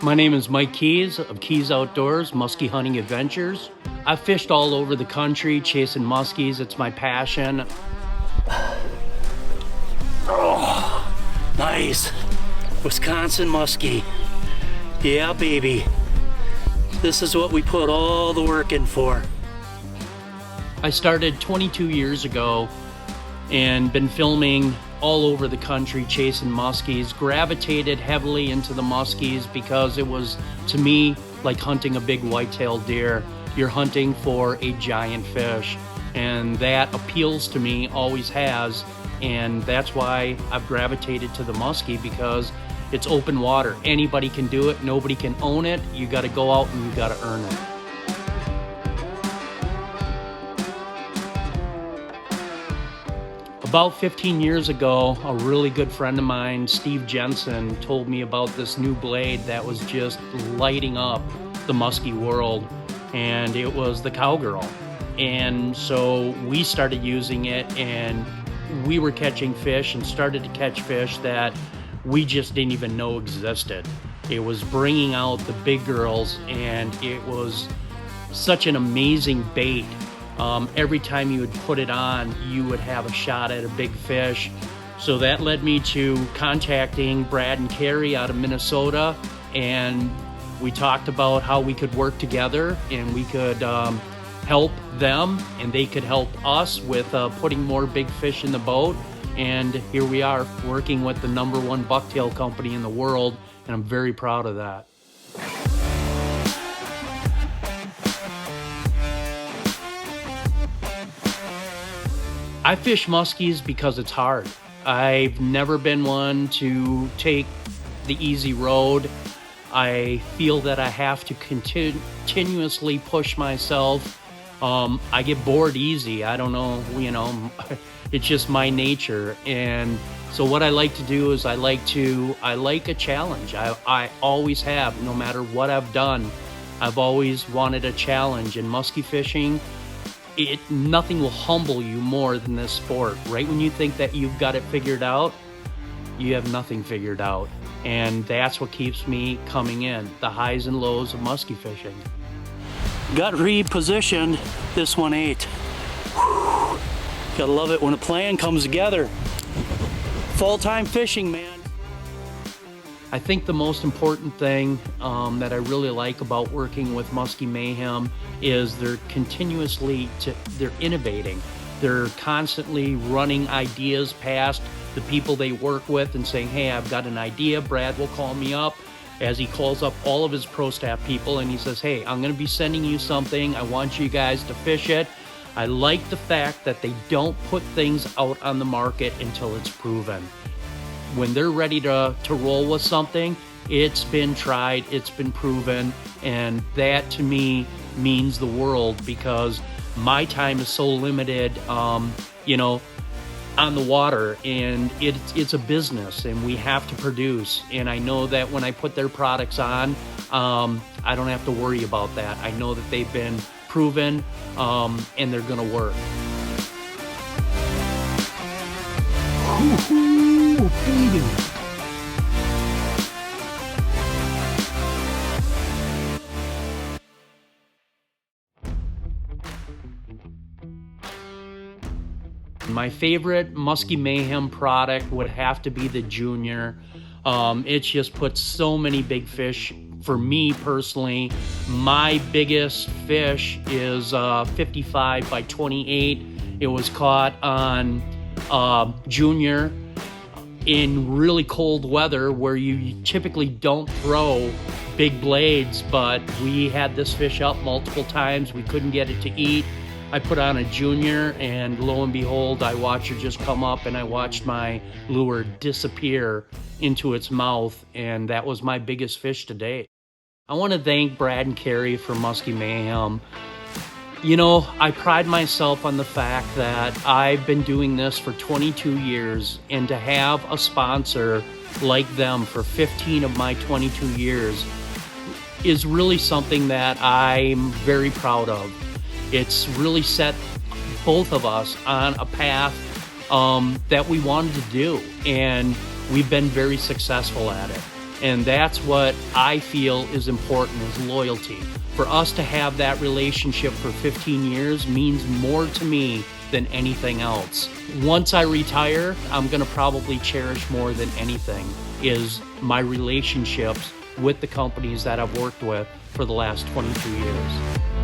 My name is Mike Keys of Keys Outdoors, Musky Hunting Adventures. I've fished all over the country chasing muskies. It's my passion. Oh, nice. Wisconsin muskie. Yeah, baby. This is what we put all the work in for. I started 22 years ago and been filming all over the country chasing muskies. Gravitated heavily into the muskies because it was, to me, like hunting a big white-tailed deer. You're hunting for a giant fish, and that appeals to me, always has, and that's why I've gravitated to the muskie, because it's open water. Anybody can do it, nobody can own it. You gotta go out and you gotta earn it. About 15 years ago, a really good friend of mine, Steve Jensen, told me about this new blade that was just lighting up the muskie world, and it was the Cowgirl. And so we started using it, and we were catching fish and started to catch fish that we just didn't even know existed. It was bringing out the big girls, and it was such an amazing bait. Every time you would put it on, you would have a shot at a big fish. So that led me to contacting Brad and Carrie out of Minnesota, and we talked about how we could work together and we could help them and they could help us with putting more big fish in the boat. And here we are working with the #1 bucktail company in the world, and I'm very proud of that. I fish muskies because it's hard. I've never been one to take the easy road. I feel that I have to continuously push myself. I get bored easy. I don't know, it's just my nature. And so what I like to do is I like a challenge. I always have, no matter what I've done. I've always wanted a challenge, and muskie fishing, nothing will humble you more than this sport. Right when you think that you've got it figured out, you have nothing figured out. And that's what keeps me coming in, the highs and lows of muskie fishing. Got repositioned, this one ate. Whew. Gotta love it when a plan comes together. Full-time fishing, man. I think the most important thing that I really like about working with Musky Mayhem is they're innovating. They're constantly running ideas past the people they work with and saying, hey, I've got an idea. Brad will call me up as he calls up all of his ProStaff people, and he says, hey, I'm gonna be sending you something. I want you guys to fish it. I like the fact that they don't put things out on the market until it's proven. When they're ready to roll with something, it's been tried, it's been proven, and that to me means the world, because my time is so limited, on the water, and it's a business, and we have to produce. And I know that when I put their products on, I don't have to worry about that. I know that they've been proven, and they're gonna work. Ooh, baby. My favorite Musky Mayhem product would have to be the Junior. It just puts so many big fish. For me personally, my biggest fish is 55 by 28. It was caught on Junior in really cold weather where you typically don't throw big blades, but we had this fish up multiple times. We couldn't get it to eat. I put on a Junior, and lo and behold, I watched her just come up, and I watched my lure disappear into its mouth, and that was my biggest fish to date. I want to thank Brad and Carrie for Musky Mayhem. I pride myself on the fact that I've been doing this for 22 years, and to have a sponsor like them for 15 of my 22 years is really something that I'm very proud of. It's really set both of us on a path that we wanted to do, and we've been very successful at it. And that's what I feel is important, is loyalty. For us to have that relationship for 15 years means more to me than anything else. Once I retire, I'm gonna probably cherish more than anything is my relationships with the companies that I've worked with for the last 22 years.